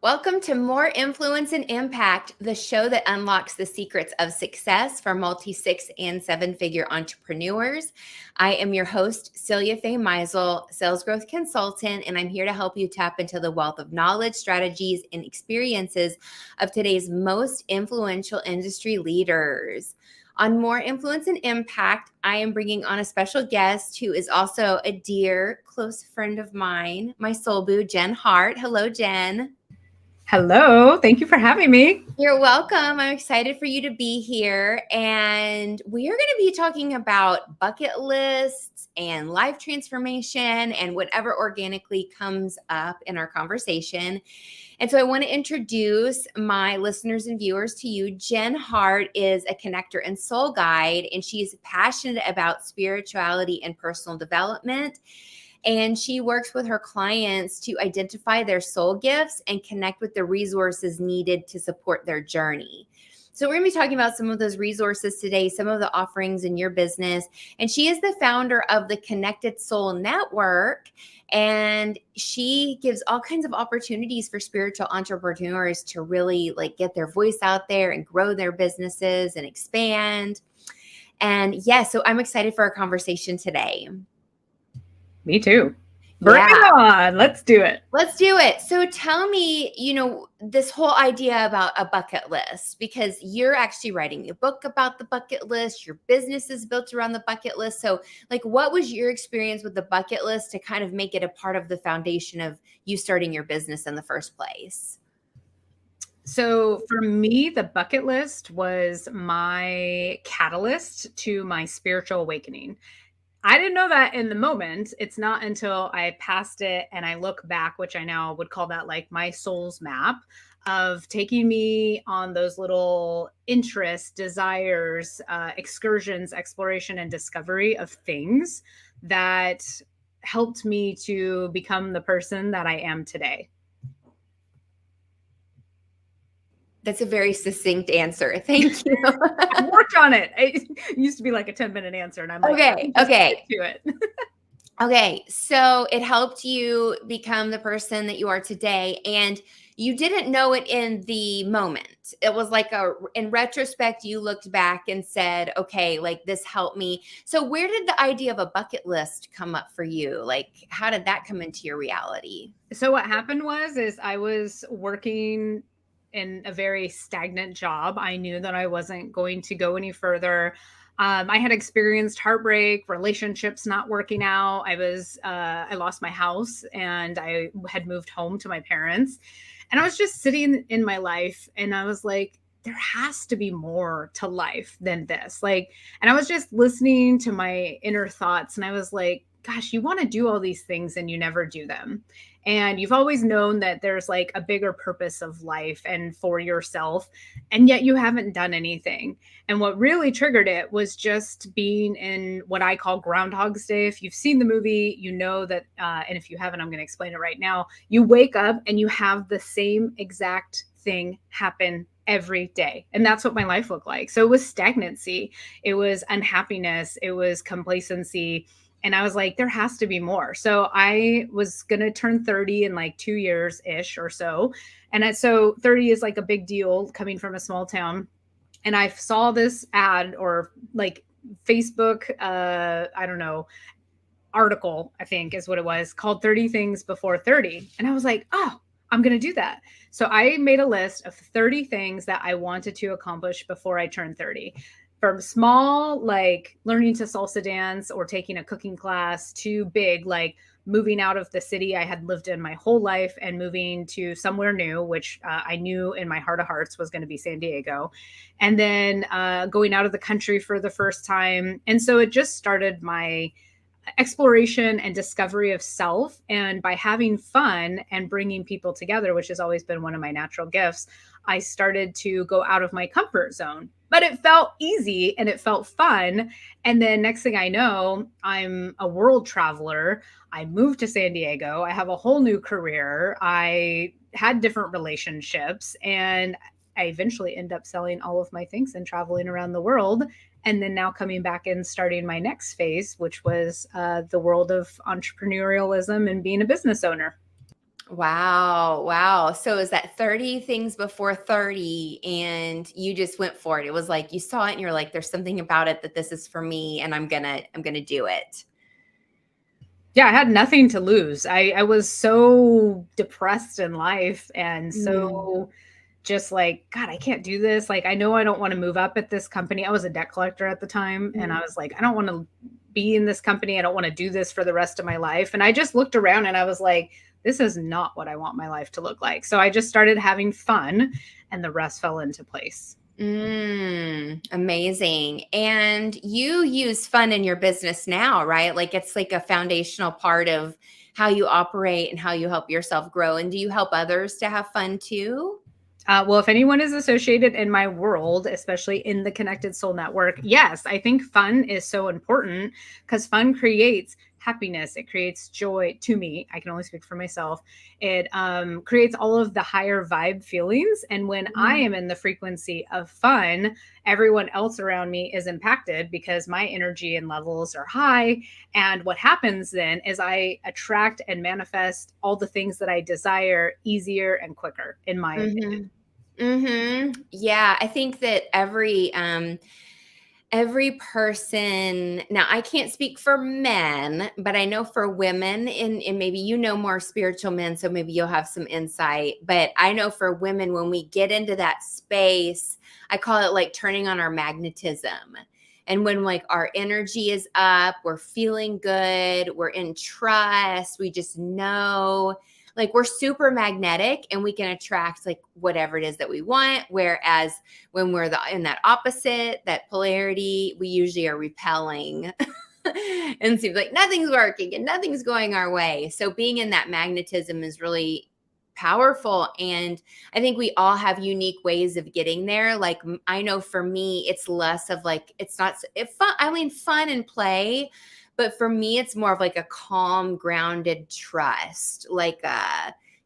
Welcome to More Influence and Impact, the show that unlocks the secrets of success for multi-six and seven-figure entrepreneurs. I am your host, Celia Faye Meisel, sales growth consultant, and I'm here to help you tap into the wealth of knowledge, strategies, and experiences of today's most influential industry leaders. On More Influence and Impact, I am bringing on a special guest who is also a dear, close friend of mine, my soul boo, Jen Hart. Hello, Jen. Hello. Thank you for having me. You're welcome. I'm excited for you to be here. And we are going to be talking about bucket lists and life transformation and whatever organically comes up in our conversation. And so I want to introduce my listeners and viewers to you. Jen Hart is a connector and soul guide, and she's passionate about spirituality and personal development. And she works with her clients to identify their soul gifts and connect with the resources needed to support their journey. So we're going to be talking about some of those resources today, some of the offerings in your business. And she is the founder of the Connected Soul Network. And she gives all kinds of opportunities for spiritual entrepreneurs to really get their voice out there and grow their businesses and expand. And so I'm excited for our conversation today. Me too. Bring it on. Let's do it. Let's do it. So tell me, this whole idea about a bucket list, because you're actually writing a book about the bucket list. Your business is built around the bucket list. So what was your experience with the bucket list to kind of make it a part of the foundation of you starting your business in the first place? So for me, the bucket list was my catalyst to my spiritual awakening. I didn't know that in the moment. It's not until I passed it and I look back, which I now would call that my soul's map of taking me on those little interests, desires, excursions, exploration, and discovery of things that helped me to become the person that I am today. That's a very succinct answer. Thank you. I worked on it. It used to be like a 10-minute answer, and I'm like, okay. Get to it. Okay. So it helped you become the person that you are today, and you didn't know it in the moment. It was in retrospect, you looked back and said, okay, this helped me. So where did the idea of a bucket list come up for you? How did that come into your reality? So what happened is I was working in a very stagnant job. I knew that I wasn't going to go any further. I had experienced heartbreak, relationships not working out. I lost my house and I had moved home to my parents. And I was just sitting in my life and I was like, there has to be more to life than this. And I was just listening to my inner thoughts and I was like, gosh, you want to do all these things and you never do them. And you've always known that there's a bigger purpose of life and for yourself, and yet you haven't done anything. And what really triggered it was just being in what I call Groundhog's Day. If you've seen the movie, you know that, and if you haven't, I'm going to explain it right now. You wake up and you have the same exact thing happen every day. And that's what my life looked like. So it was stagnancy. It was unhappiness. It was complacency. And I was like, there has to be more. So I was going to turn 30 in 2 years-ish or so. And so 30 is a big deal coming from a small town. And I saw this ad or Facebook, I don't know, article, I think is what it was, called 30 Things Before 30. And I was like, oh, I'm going to do that. So I made a list of 30 things that I wanted to accomplish before I turned 30. From small, learning to salsa dance or taking a cooking class, to big, moving out of the city I had lived in my whole life and moving to somewhere new, which I knew in my heart of hearts was going to be San Diego. And then going out of the country for the first time. And so it just started my exploration and discovery of self. And by having fun and bringing people together, which has always been one of my natural gifts, I started to go out of my comfort zone. But it felt easy and it felt fun. And then next thing I know, I'm a world traveler. I moved to San Diego. I have a whole new career. I had different relationships and I eventually end up selling all of my things and traveling around the world. And then now coming back and starting my next phase, which was the world of entrepreneurialism and being a business owner. Wow. Wow. So is that 30 things before 30 and you just went for it? It was like you saw it and you're like, there's something about it that this is for me and I'm gonna do it. Yeah, I had nothing to lose. I was so depressed in life and Mm. so just like, God, I can't do this. Like, I know I don't want to move up at this company. I was a debt collector at the time. And I Mm. was like, I don't want to be in this company. I don't want to do this for the rest of my life. And I just looked around and I was like, this is not what I want my life to look like. So I just started having fun and the rest fell into place. Amazing. And you use fun in your business now, right? Like it's like a foundational part of how you operate and how you help yourself grow. And do you help others to have fun too? Well, if anyone is associated in my world, especially in the Connected Soul Network, yes, I think fun is so important because fun creates happiness. It creates joy to me. I can only speak for myself. It creates all of the higher vibe feelings. And when I Mhm. am in the frequency of fun, everyone else around me is impacted because my energy and levels are high. And what happens then is I attract and manifest all the things that I desire easier and quicker, in my opinion. Mhm. Mhm. Yeah, I think that every person, now I can't speak for men, but I know for women, and maybe you know more spiritual men, so maybe you'll have some insight. But I know for women, when we get into that space, I call it like turning on our magnetism. And when like our energy is up, we're feeling good, we're in trust, we just know like we're super magnetic and we can attract like whatever it is that we want. Whereas when we're in that opposite, that polarity, we usually are repelling and seems like nothing's working and nothing's going our way. So being in that magnetism is really powerful. And I think we all have unique ways of getting there. Like I know for me, it's less of like, it's not if fun, I mean, fun and play. But for me, it's more of like a calm, grounded trust, like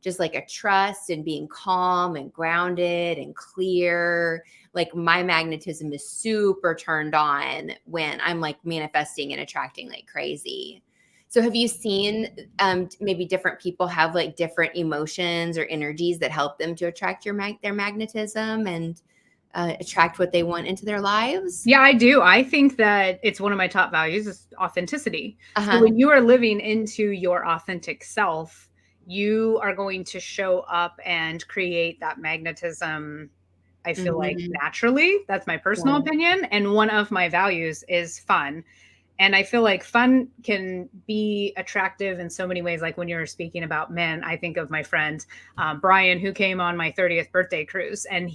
just like a trust and being calm and grounded and clear. Like my magnetism is super turned on when I'm like manifesting and attracting like crazy. So have you seen maybe different people have like different emotions or energies that help them to attract their magnetism and attract what they want into their lives? Yeah, I do. I think that it's one of my top values is authenticity. So Uh-huh. when you are living into your authentic self, you are going to show up and create that magnetism, I feel like Mhm. naturally. That's my personal Yeah. opinion. And one of my values is fun. And I feel like fun can be attractive in so many ways. Like when you're speaking about men, I think of my friend Brian, who came on my 30th birthday cruise. And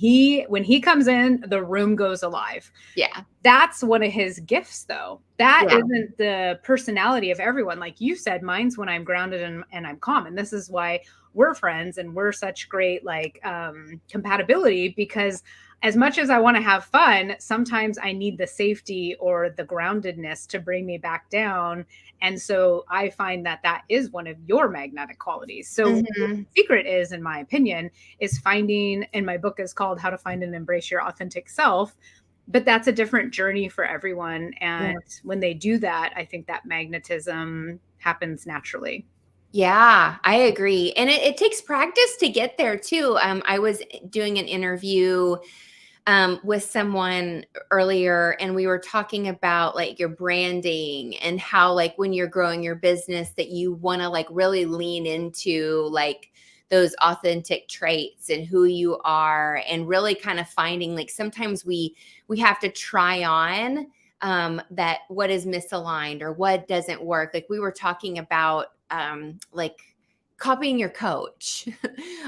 when he comes in, the room goes alive. Yeah. That's one of his gifts, though. That Yeah. isn't the personality of everyone. Like you said, mine's when I'm grounded and I'm calm. And this is why we're friends and we're such great like compatibility because as much as I want to have fun, sometimes I need the safety or the groundedness to bring me back down. And so I find that that is one of your magnetic qualities. So what Mhm. the secret is, in my opinion, is finding, and my book is called How to Find and Embrace Your Authentic Self, but that's a different journey for everyone. And when they do that, I think that magnetism happens naturally. Yeah, I agree. And it takes practice to get there too. I was doing an interview with someone earlier, and we were talking about like your branding and how, like, when you're growing your business, that you want to like really lean into like those authentic traits and who you are, and really kind of finding like sometimes we have to try on that what is misaligned or what doesn't work. Like we were talking about like copying your coach,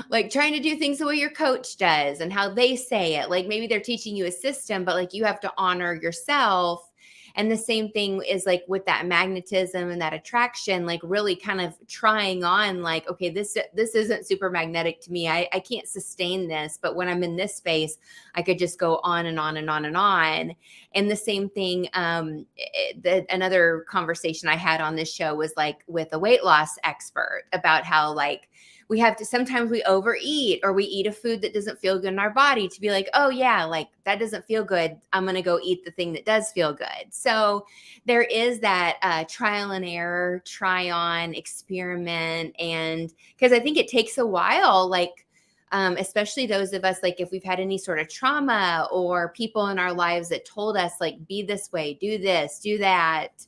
like trying to do things the way your coach does and how they say it. Like maybe they're teaching you a system, but like you have to honor yourself. And the same thing is like with that magnetism and that attraction, like really kind of trying on like, okay, this isn't super magnetic to me. I can't sustain this. But when I'm in this space, I could just go on and on and on and on. And the same thing, another conversation I had on this show was like with a weight loss expert about how like we have to, sometimes we overeat or we eat a food that doesn't feel good in our body to be like, oh yeah, like that doesn't feel good. I'm going to go eat the thing that does feel good. So there is that trial and error, try on, experiment. And because I think it takes a while, like, especially those of us, like if we've had any sort of trauma or people in our lives that told us like, be this way, do this, do that.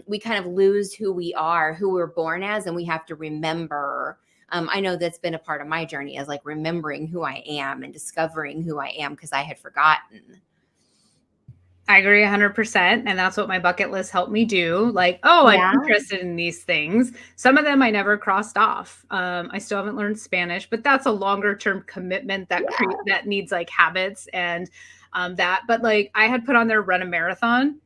We kind of lose who we are, who we're born as, and we have to remember. I know that's been a part of my journey, as like remembering who I am and discovering who I am because I had forgotten. I agree 100%. And that's what my bucket list helped me do. Like, oh, I'm Yeah. interested in these things. Some of them I never crossed off. I still haven't learned Spanish, but that's a longer term commitment that Yeah. that needs like habits and that. But like, I had put on there run a marathon.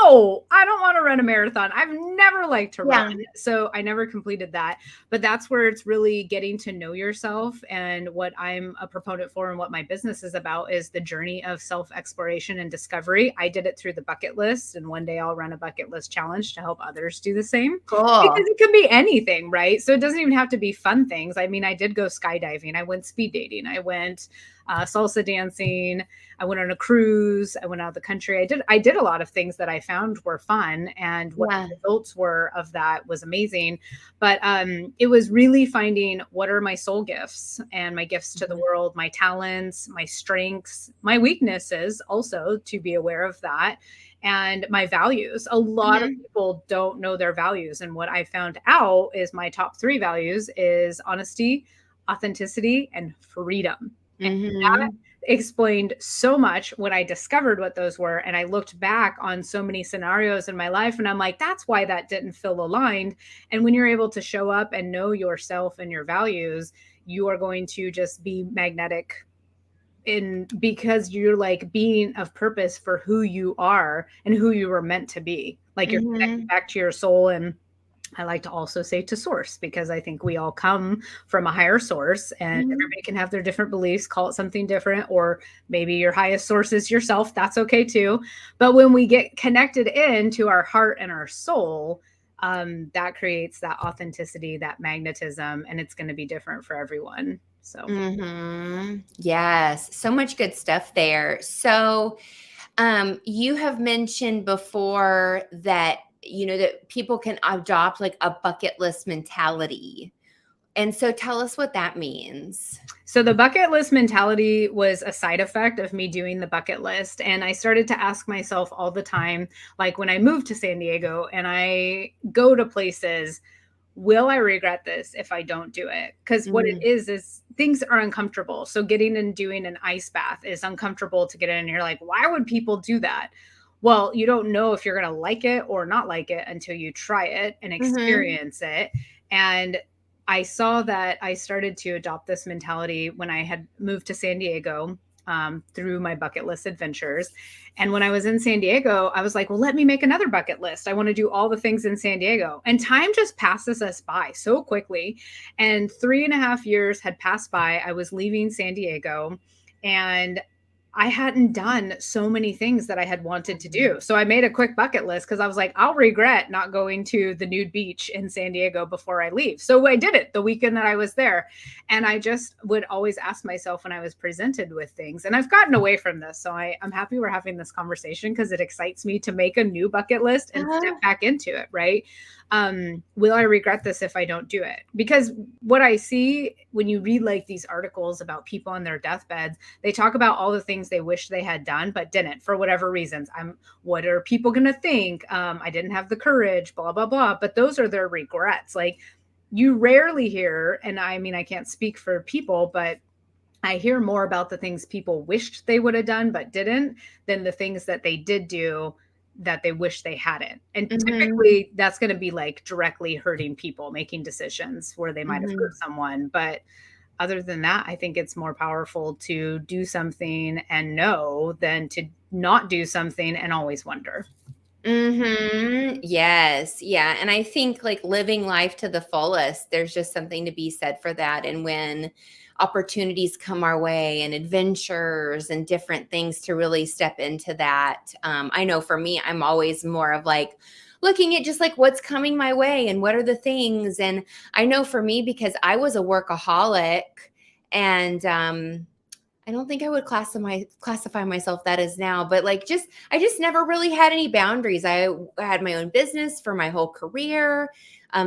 No, I don't want to run a marathon. I've never liked to run. Yeah. So I never completed that. But that's where it's really getting to know yourself. And what I'm a proponent for and what my business is about is the journey of self exploration and discovery. I did it through the bucket list. And one day I'll run a bucket list challenge to help others do the same. Because Cool. it can be anything, right? So it doesn't even have to be fun things. I mean, I did go skydiving, I went speed dating, I went salsa dancing, I went on a cruise, I went out of the country. I did a lot of things that I found were fun, and what Yeah. the results were of that was amazing. But it was really finding what are my soul gifts and my gifts to the world, my talents, my strengths, my weaknesses, also to be aware of that, and my values. A lot of Mhm. people don't know their values, and what I found out is my top 3 values is honesty, authenticity, and freedom. That Mhm. explained so much when I discovered what those were. And I looked back on so many scenarios in my life and I'm like, that's why that didn't feel aligned. And when you're able to show up and know yourself and your values, you are going to just be magnetic in because you're like being of purpose for who you are and who you were meant to be. Like you're connected Mhm. back to your soul, and I like to also say to source, because I think we all come from a higher source and Mhm. everybody can have their different beliefs, call it something different, or maybe your highest source is yourself. That's okay too. But when we get connected into our heart and our soul, that creates that authenticity, that magnetism, and it's going to be different for everyone. So. Yes, so much good stuff there. So, you have mentioned before that, that people can adopt like a bucket list mentality. And so tell us what that means. So the bucket list mentality was a side effect of me doing the bucket list. And I started to ask myself all the time, like when I moved to San Diego and I go to places, will I regret this if I don't do it? Because what it Mm, is things are uncomfortable. So getting and doing an ice bath is uncomfortable to get in. And you're like, why would people do that? Well, you don't know if you're going to like it or not like it until you try it and mhm, experience it. And I saw that I started to adopt this mentality when I had moved to San Diego, through my bucket list adventures. And when I was in San Diego, I was like, well, let me make another bucket list. I want to do all the things in San Diego. And time just passes us by so quickly. And 3.5 years had passed by. I was leaving San Diego and I hadn't done so many things that I had wanted to mhm. do. So I made a quick bucket list because I was like, I'll regret not going to the nude beach in San Diego before I leave. So I did it the weekend that I was there. And I just would always ask myself when I was presented with things, and I've gotten away from this. So I'm happy we're having this conversation because it excites me to make a new bucket list and step Uh, back into it, right? Will I regret this if I don't do it? Because what I see when you read like these articles about people on their deathbeds, they talk about all the things they wish they had done but didn't for whatever reasons. What are people going to think? I didn't have the courage, blah blah blah. But those are their regrets. Like you rarely hear, and I mean I can't speak for people, but I hear more about the things people wished they would have done but didn't than the things that they did do that they wish they hadn't. And mhm, typically that's going to be like directly hurting people, making decisions where they might have hurt mhm. someone. But other than that, I think it's more powerful to do something and know than to not do something and always wonder. Yes. Yeah. And I think like living life to the fullest, there's just something to be said for that. And when opportunities come our way and adventures and different things to really step into that. I know for me, I'm always more of like, looking at just like what's coming my way and what are the things. And I know for me, because I was a workaholic, and I don't think I would classify myself that as now, but like I just never really had any boundaries. I had my own business for my whole career,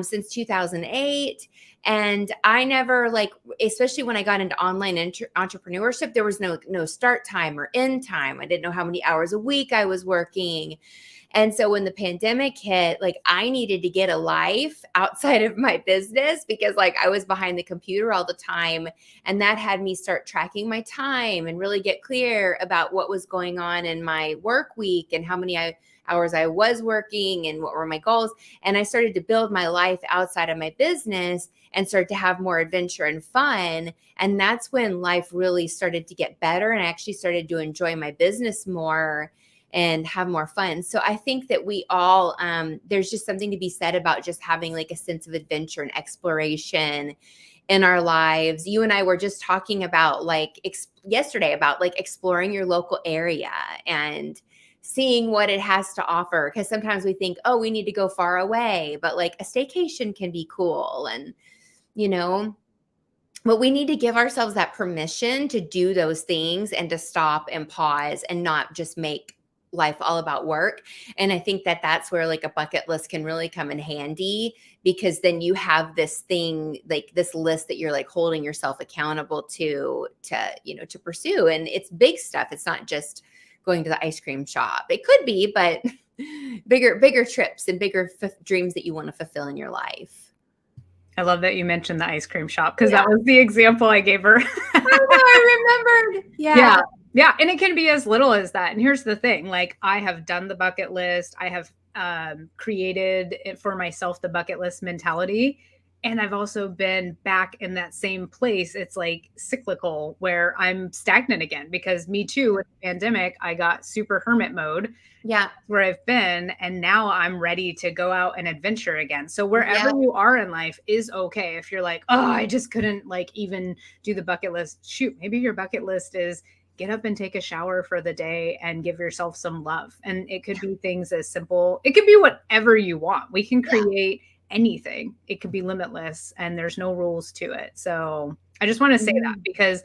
since 2008. And I never, like, especially when I got into online entrepreneurship, there was no start time or end time. I didn't know how many hours a week I was working. And so when the pandemic hit, like, I needed to get a life outside of my business, because like I was behind the computer all the time. And that had me start tracking my time and really get clear about what was going on in my work week and how many hours I was working and what were my goals. And I started to build my life outside of my business and start to have more adventure and fun. And that's when life really started to get better. And I actually started to enjoy my business more and have more fun. So I think that we all, there's just something to be said about just having like a sense of adventure and exploration in our lives. You and I were just talking about like yesterday about like exploring your local area and seeing what it has to offer. Because sometimes we think, oh, we need to go far away, but like a staycation can be cool. And, you know, but we need to give ourselves that permission to do those things and to stop and pause and not just make life all about work. And I think that that's where like a bucket list can really come in handy, because then you have this thing, like this list that you're like holding yourself accountable to pursue. And it's big stuff. It's not just going to the ice cream shop. It could be, but bigger trips and bigger dreams that you want to fulfill in your life. I love that you mentioned the ice cream shop, because that was the example I gave her. Oh, no, I remembered. Yeah. Yeah. And it can be as little as that. And here's the thing, like, I have done the bucket list. I have created it for myself, the bucket list mentality. And I've also been back in that same place. It's like cyclical where I'm stagnant again, because me too, with the pandemic, I got super hermit mode. Yeah. Where I've been. And now I'm ready to go out and adventure again. So wherever you are in life is okay. If you're like, oh, I just couldn't like even do the bucket list. Shoot, maybe your bucket list is get up and take a shower for the day and give yourself some love. And it could be things as simple. It could be whatever you want. We can create anything. It could be limitless and there's no rules to it. So I just want to say that, because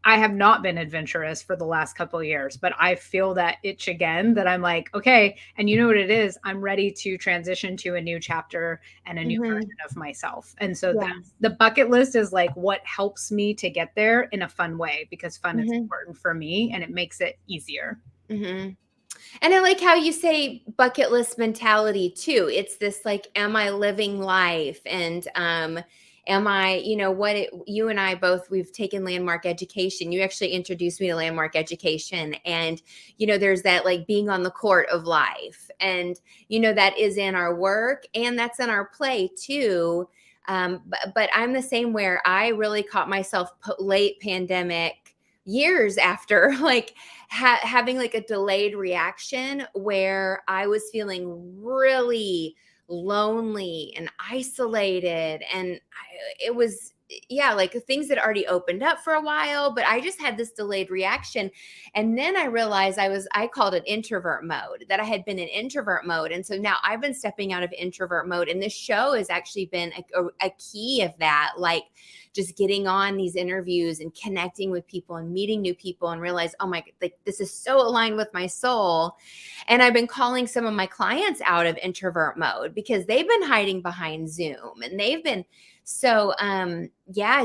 I have not been adventurous for the last couple of years, but I feel that itch again, that I'm like, okay. And you know what it is? I'm ready to transition to a new chapter and a new version of myself. And so that's, the bucket list is like what helps me to get there in a fun way, because fun is important for me and it makes it easier. And I like how you say bucket list mentality too. It's this like, am I living life? And am I, you and I both, we've taken landmark education. You actually introduced me to landmark education. And, there's that like being on the court of life. And, that is in our work and that's in our play too. But I'm the same, where I really caught myself late pandemic, years after, like having like a delayed reaction, where I was feeling really lonely and isolated. And it was, like things had already opened up for a while, but I just had this delayed reaction. And then I realized I called it introvert mode, that I had been in introvert mode. And so now I've been stepping out of introvert mode. And this show has actually been a key of that, like just getting on these interviews and connecting with people and meeting new people and realize, oh my, like this is so aligned with my soul. And I've been calling some of my clients out of introvert mode, because they've been hiding behind Zoom and they've been so,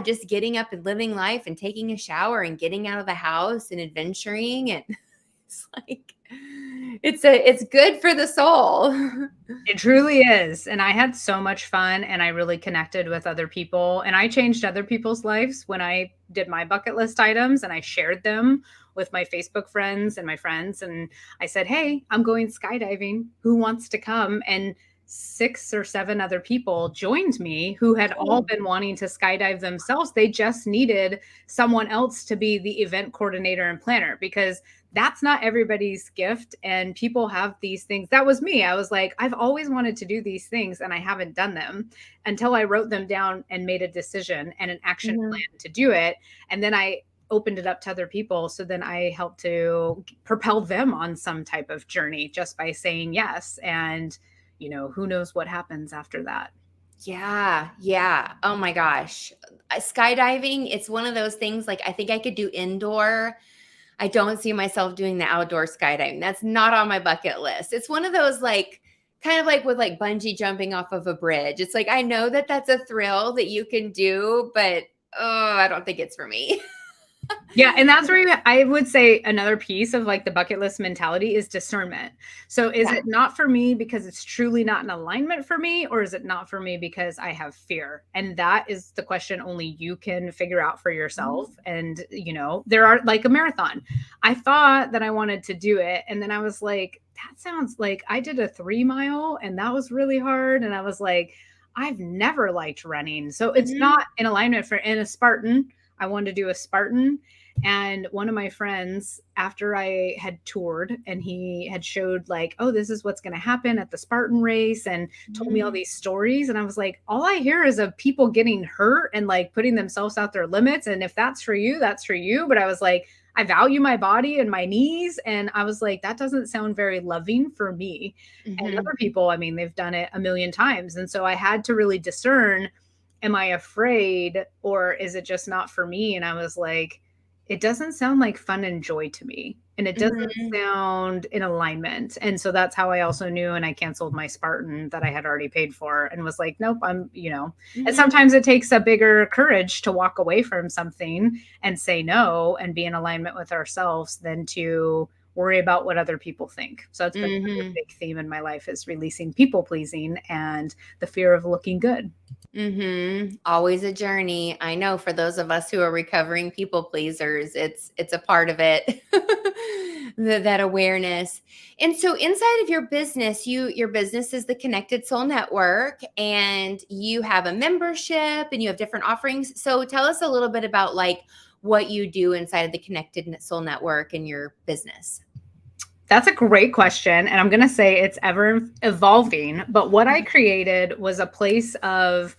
just getting up and living life and taking a shower and getting out of the house and adventuring. And it's like, it's good for the soul. It truly is. And I had so much fun and I really connected with other people, and I changed other people's lives when I did my bucket list items and I shared them with my Facebook friends and my friends. And I said, hey, I'm going skydiving. Who wants to come? And 6 or 7 other people joined me who had all been wanting to skydive themselves. They just needed someone else to be the event coordinator and planner, because that's not everybody's gift. And people have these things. That was me. I was like, I've always wanted to do these things and I haven't done them, until I wrote them down and made a decision and an action plan to do it. And then I opened it up to other people. So then I helped to propel them on some type of journey just by saying yes. And who knows what happens after that. Yeah, yeah. Oh my gosh. Skydiving, it's one of those things like I think I could do indoor. I don't see myself doing the outdoor skydiving. That's not on my bucket list. It's one of those like kind of like with like bungee jumping off of a bridge. It's like I know that that's a thrill that you can do, but oh, I don't think it's for me. Yeah, and that's where I would say another piece of like the bucket list mentality is discernment. So is Yeah. it not for me because it's truly not in alignment for me, or is it not for me because I have fear? And that is the question only you can figure out for yourself. And there are like a marathon. I thought that I wanted to do it, and then I was like, that sounds like I did a 3 mile and that was really hard. And I was like, I've never liked running. So it's Mhm. not in alignment for in a Spartan. I wanted to do a Spartan. And one of my friends, after I had toured and he had showed like, oh, this is what's going to happen at the Spartan race and told me all Mhm. these stories. And I was like, all I hear is of people getting hurt and like putting themselves out their limits. And if that's for you, that's for you. But I was like, I value my body and my knees. And I was like, that doesn't sound very loving for me. And Mhm. other people, I mean, they've done it a million times. And so I had to really discern, am I afraid or is it just not for me? And I was like, it doesn't sound like fun and joy to me. And it doesn't Mhm. sound in alignment. And so that's how I also knew. And I canceled my Spartan that I had already paid for and was like, nope, and Mhm. sometimes it takes a bigger courage to walk away from something and say no and be in alignment with ourselves than to worry about what other people think. So that's been another Mhm. big theme in my life is releasing people pleasing and the fear of looking good. Mhm. Always a journey. I know for those of us who are recovering people pleasers, it's a part of it. That awareness. And so inside of your business, your business is the Connected Soul Network and you have a membership and you have different offerings. So tell us a little bit about like what you do inside of the Connected Soul Network and your business. That's a great question. And I'm going to say it's ever evolving. But what I created was a place of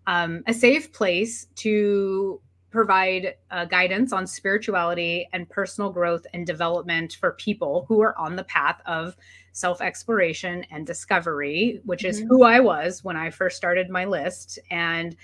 a safe place to provide guidance on spirituality and personal growth and development for people who are on the path of self exploration and discovery, which is Mhm. who I was when I first started my list. And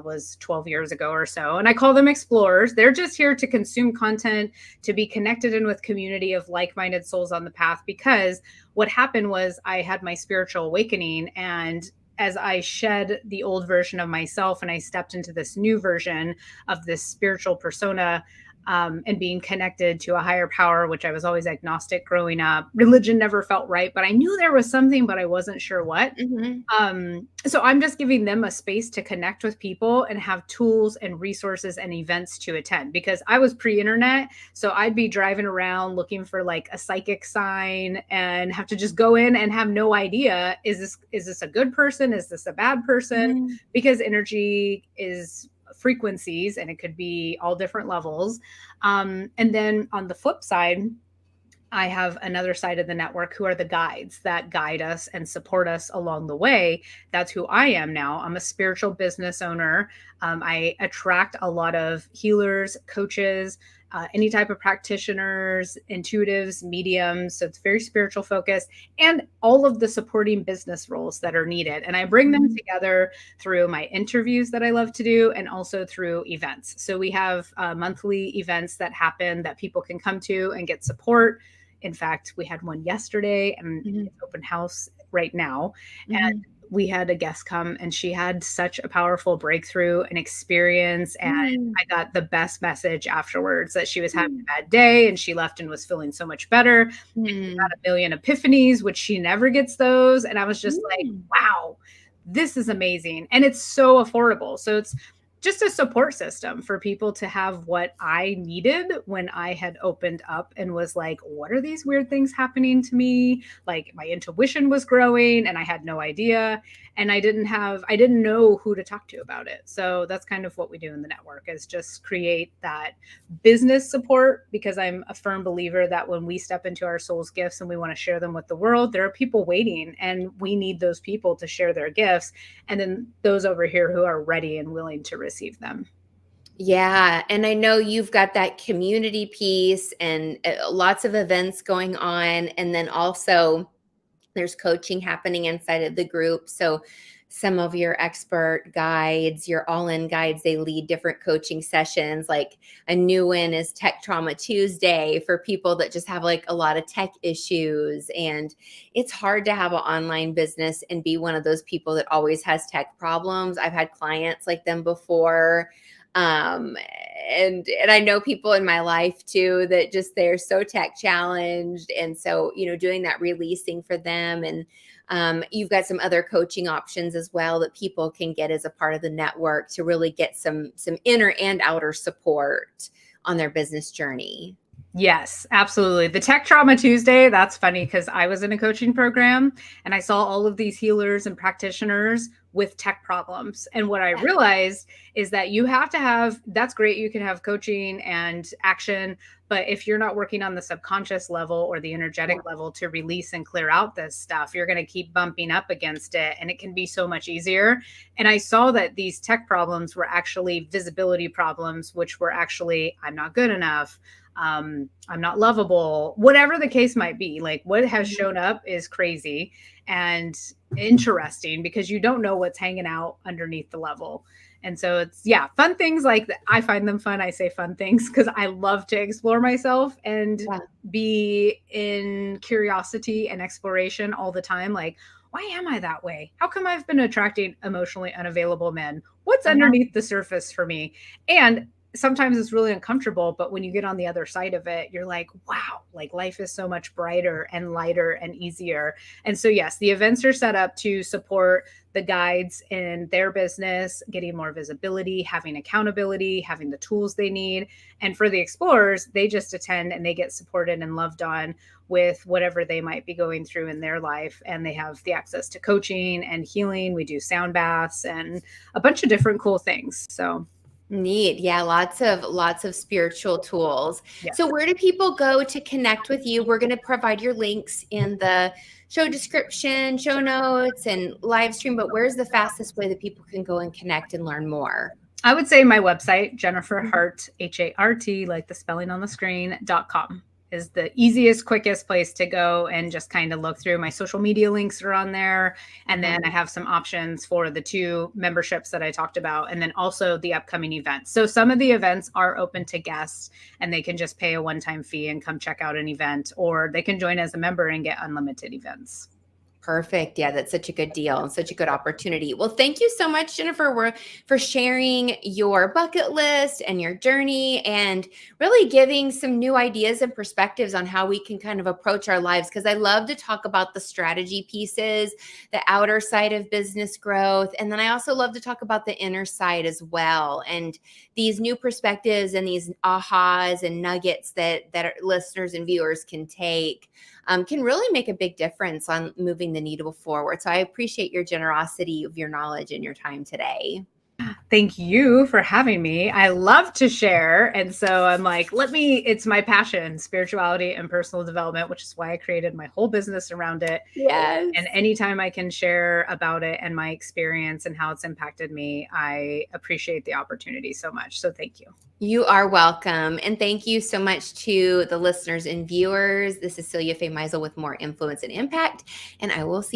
was 12 years ago or so. And I call them explorers. They're just here to consume content, to be connected in with community of like-minded souls on the path. Because what happened was I had my spiritual awakening, and as I shed the old version of myself and I stepped into this new version of this spiritual persona, and being connected to a higher power, which I was always agnostic growing up. Religion never felt right, but I knew there was something, but I wasn't sure what. Mhm. So I'm just giving them a space to connect with people and have tools and resources and events to attend because I was pre-internet. So I'd be driving around looking for like a psychic sign and have to just go in and have no idea, is this a good person? Is this a bad person? Mhm. Because energy is frequencies and it could be all different levels. And then on the flip side, I have another side of the network who are the guides that guide us and support us along the way. That's who I am now. I'm a spiritual business owner. I attract a lot of healers, coaches, any type of practitioners, intuitives, mediums. So it's very spiritual focused and all of the supporting business roles that are needed. And I bring them Mhm. together through my interviews that I love to do and also through events. So we have monthly events that happen that people can come to and get support. In fact, we had one yesterday and Mhm. it's open house right now. Mhm. And we had a guest come and she had such a powerful breakthrough and experience. And Mhm. I got the best message afterwards that she was having Mhm. a bad day and she left and was feeling so much better. And she Mhm. got a million epiphanies, which she never gets those. And I was just like, Mm. wow, this is amazing. And it's so affordable. So it's just a support system for people to have what I needed when I had opened up and was like, what are these weird things happening to me? Like my intuition was growing and I had no idea. And I didn't know who to talk to about it. So that's kind of what we do in the network is just create that business support because I'm a firm believer that when we step into our soul's gifts and we want to share them with the world, there are people waiting and we need those people to share their gifts and then those over here who are ready and willing to receive them. Yeah, and I know you've got that community piece and lots of events going on, and then also There's coaching happening inside of the group. So some of your expert guides, your all-in guides, they lead different coaching sessions. Like a new one is Tech Trauma Tuesday for people that just have like a lot of tech issues. And it's hard to have an online business and be one of those people that always has tech problems. I've had clients like them before. Um, and I know people in my life too that just they're so tech challenged. And so, doing that releasing for them. And you've got some other coaching options as well that people can get as a part of the network to really get some inner and outer support on their business journey. Yes, absolutely. The Tech Trauma Tuesday, that's funny because I was in a coaching program and I saw all of these healers and practitioners with tech problems. And what I realized is that you have to have, that's great. You can have coaching and action, but if you're not working on the subconscious level or the energetic level to release and clear out this stuff, you're going to keep bumping up against it. And it can be so much easier. And I saw that these tech problems were actually visibility problems, which were actually, I'm not good enough. I'm not lovable, whatever the case might be. Like what has shown up is crazy and interesting because you don't know what's hanging out underneath the level. And so it's, fun things like that. I find them fun. I say fun things because I love to explore myself and be in curiosity and exploration all the time. Like, why am I that way? How come I've been attracting emotionally unavailable men? What's underneath the surface for me? And sometimes it's really uncomfortable, but when you get on the other side of it, you're like, wow, like life is so much brighter and lighter and easier. And so, yes, the events are set up to support the guides in their business, getting more visibility, having accountability, having the tools they need. And for the explorers, they just attend and they get supported and loved on with whatever they might be going through in their life. And they have the access to coaching and healing. We do sound baths and a bunch of different cool things. So neat. Yeah, lots of spiritual tools. yes. So where do people go to connect with you? We're going to provide your links in the show description, show notes, and live stream, but where's the fastest way that people can go and connect and learn more? I would say my website, Jennifer Hart, Hart, like the spelling on the screen.com is the easiest, quickest place to go and just kind of look through. My social media links are on there. And then I have some options for the 2 memberships that I talked about, and then also the upcoming events. So some of the events are open to guests and they can just pay a one-time fee and come check out an event, or they can join as a member and get unlimited events. Perfect. Yeah, that's such a good deal and such a good opportunity. Well, thank you so much, Jennifer, for sharing your bucket list and your journey and really giving some new ideas and perspectives on how we can kind of approach our lives. Because I love to talk about the strategy pieces, the outer side of business growth. And then I also love to talk about the inner side as well. And these new perspectives and these ahas and nuggets that our listeners and viewers can take can really make a big difference on moving the needle forward. So I appreciate your generosity of your knowledge and your time today. Thank you for having me. I love to share. And so I'm like, it's my passion, spirituality and personal development, which is why I created my whole business around it. Yes. And anytime I can share about it and my experience and how it's impacted me, I appreciate the opportunity so much. So thank you. You are welcome. And thank you so much to the listeners and viewers. This is Celia Faye Meisel with More Influence and Impact. And I will see you